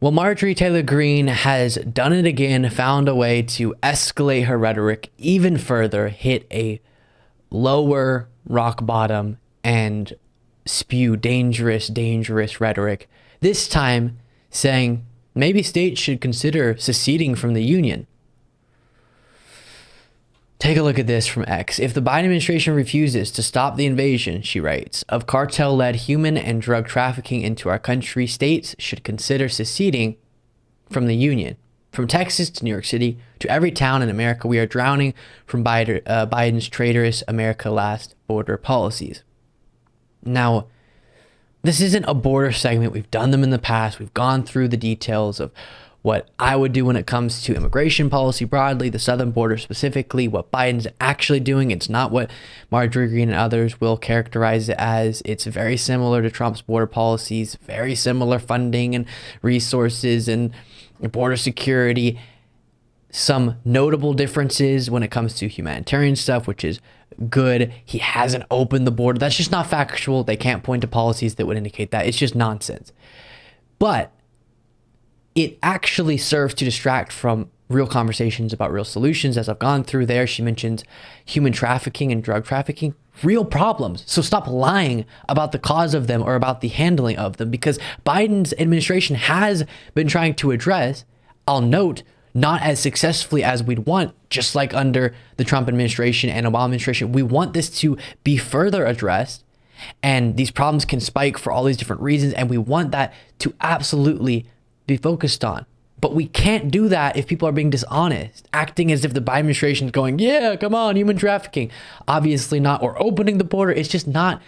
Well, Marjorie Taylor Greene has done it again, found a way to escalate her rhetoric even further, hit a lower rock bottom, and spew dangerous, dangerous rhetoric. This time saying maybe states should consider seceding from the Union. Take a look at this from X. If the Biden administration refuses to stop the invasion, she writes, of cartel-led human and drug trafficking into our country, states should consider seceding from the Union. From Texas to New York City to every town in America, we are drowning from Biden's traitorous America Last border policies. Now, this isn't a border segment. We've done them in the past. We've gone through the details of what I would do when it comes to immigration policy broadly, the southern border specifically, what Biden's actually doing. It's not what Marjorie Greene and others will characterize it as. It's very similar to Trump's border policies, very similar funding and resources and border security. Some notable differences when it comes to humanitarian stuff, which is good. He hasn't opened the border. That's just not factual. They can't point to policies that would indicate that. It's just nonsense. But it actually serves to distract from real conversations about real solutions. As I've gone through there, she mentions human trafficking and drug trafficking, real problems. So stop lying about the cause of them or about the handling of them, because Biden's administration has been trying to address, I'll note, not as successfully as we'd want, just like under the Trump administration and Obama administration. We want this to be further addressed, and these problems can spike for all these different reasons, and we want that to absolutely be focused on. But we can't do that if people are being dishonest, acting as if the Biden administration is going, yeah, come on, human trafficking. Obviously not, or opening the border. It's just not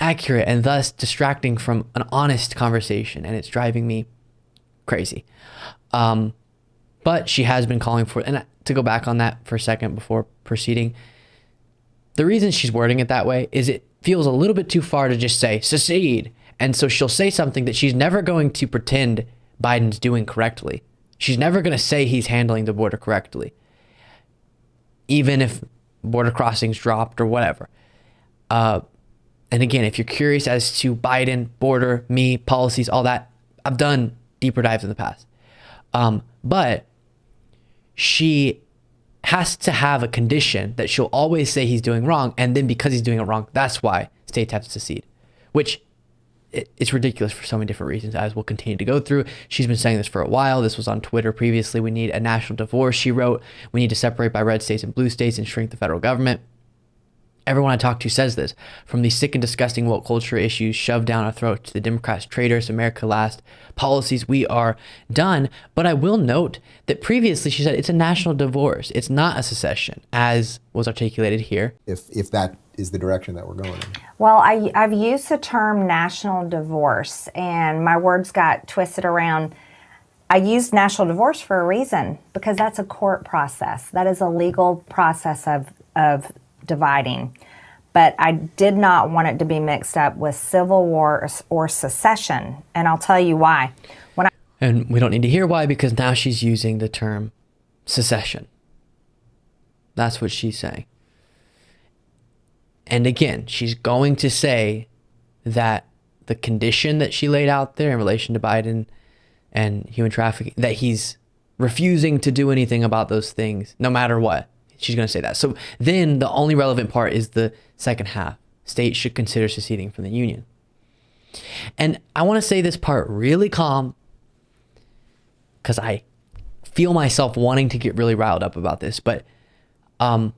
accurate, and thus distracting from an honest conversation, and it's driving me crazy. But she has been calling for, and to go back on that for a second before proceeding, the reason she's wording it that way is it feels a little bit too far to just say secede. And so she'll say something that she's never going to pretend Biden's doing correctly. She's never going to say he's handling the border correctly, even if border crossings dropped or whatever. And again, if you're curious as to Biden, border, me, policies, all that, I've done deeper dives in the past. But she has to have a condition that she'll always say he's doing wrong, and then because he's doing it wrong, that's why states have to secede, which it's ridiculous for so many different reasons, as we'll continue to go through. She's been saying this for a while. This was on Twitter previously. We need a national divorce, she wrote. We need to separate by red states and blue states and shrink the federal government. Everyone I talk to says this, from the sick and disgusting woke culture issues shoved down our throat to the Democrats' traitors, America Last policies. We are done. But I will note that previously she said it's a national divorce. It's not a secession, as was articulated here. If that is the direction that we're going in. Well, I've used the term national divorce, and my words got twisted around. I used national divorce for a reason, because that's a court process. That is a legal process of dividing. But I did not want it to be mixed up with civil war or secession, and I'll tell you why. And we don't need to hear why, because now she's using the term secession. That's what she's saying. And again, she's going to say that the condition that she laid out there in relation to Biden and human trafficking, that he's refusing to do anything about those things, no matter what. She's going to say that. So then the only relevant part is the second half. States should consider seceding from the Union. And I want to say this part really calm, because I feel myself wanting to get really riled up about this. But I've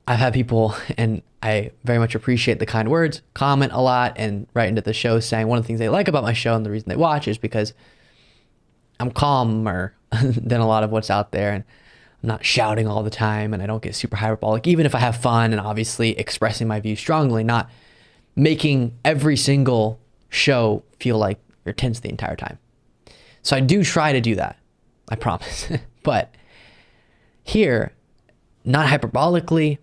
had people, and I very much appreciate the kind words, comment a lot and write into the show saying one of the things they like about my show and the reason they watch is because I'm calmer than a lot of what's out there. And I'm not shouting all the time, and I don't get super hyperbolic, even if I have fun and obviously expressing my views strongly, not making every single show feel like you're tense the entire time. So I do try to do that, I promise. But here, not hyperbolically,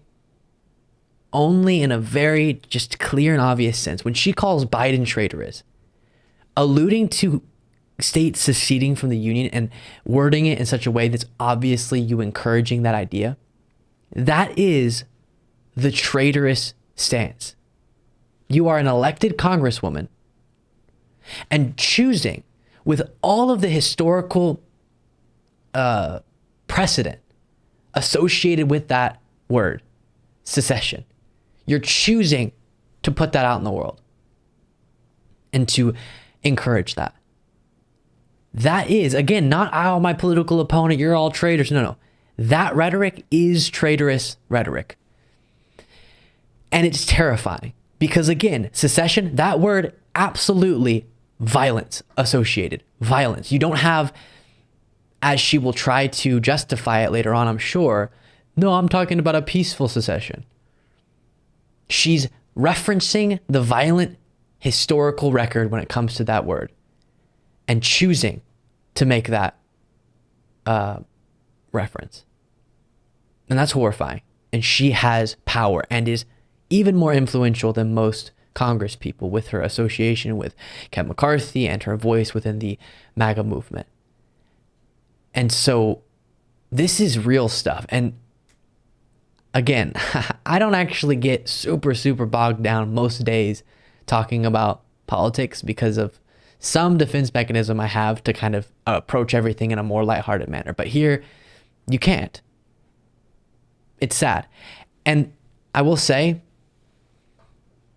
only in a very just clear and obvious sense. When she calls Biden traitorous, alluding to states seceding from the Union and wording it in such a way that's obviously you encouraging that idea, that is the traitorous stance. You are an elected congresswoman and choosing with all of the historical precedent associated with that word, secession. You're choosing to put that out in the world and to encourage that. That is, again, not, oh, my political opponent, you're all traitors. No. That rhetoric is traitorous rhetoric. And it's terrifying because, again, secession, that word, absolutely violence associated. Violence. You don't have, as she will try to justify it later on, I'm sure, no, I'm talking about a peaceful secession. She's referencing the violent historical record when it comes to that word and choosing to make that reference. And that's horrifying. And she has power and is even more influential than most Congress people with her association with Kevin McCarthy and her voice within the MAGA movement. And so this is real stuff. And again, I don't actually get super bogged down most days talking about politics because of some defense mechanism I have to kind of approach everything in a more lighthearted manner. But here, you can't. It's sad. And I will say,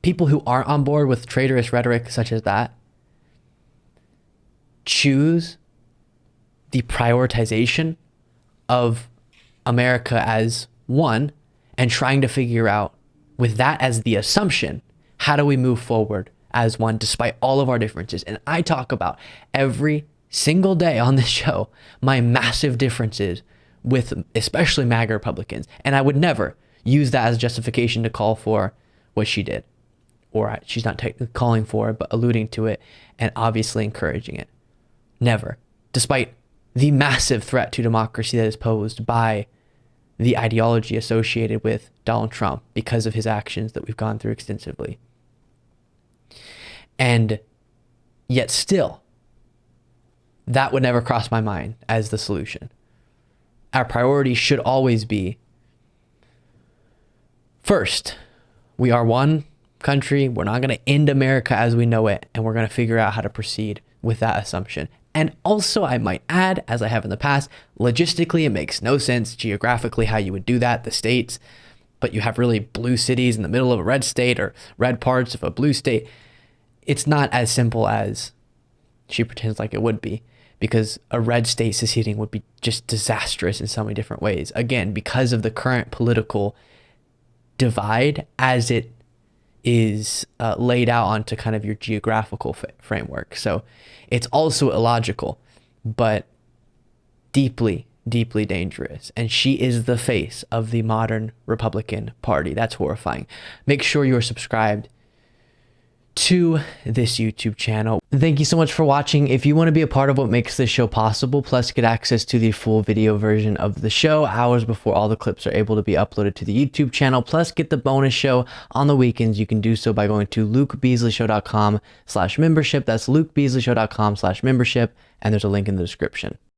people who aren't on board with traitorous rhetoric such as that choose the prioritization of America as one and trying to figure out, with that as the assumption, how do we move forward as one despite all of our differences? And I talk about every single day on this show my massive differences with especially MAGA Republicans. And I would never use that as justification to call for what she did. Or she's not calling for it, but alluding to it and obviously encouraging it. Never. Despite the massive threat to democracy that is posed by the ideology associated with Donald Trump because of his actions that we've gone through extensively. And yet still, that would never cross my mind as the solution. Our priority should always be, first, we are one country. We're not going to end America as we know it, and we're going to figure out how to proceed with that assumption. And also, I might add, as I have in the past, logistically, it makes no sense geographically how you would do that, the states, but you have really blue cities in the middle of a red state or red parts of a blue state. It's not as simple as she pretends like it would be, because a red state seceding would be just disastrous in so many different ways. Again, because of the current political divide as it is laid out onto kind of your geographical framework. So it's also illogical, but deeply dangerous. And she is the face of the modern Republican Party. That's horrifying. Make sure you're subscribed to this YouTube channel. Thank you so much for watching. If you want to be a part of what makes this show possible, plus get access to the full video version of the show hours before all the clips are able to be uploaded to the YouTube channel, plus get the bonus show on the weekends, you can do so by going to lukebeasleyshow.com/membership. That's lukebeasleyshow.com/membership, and there's a link in the description.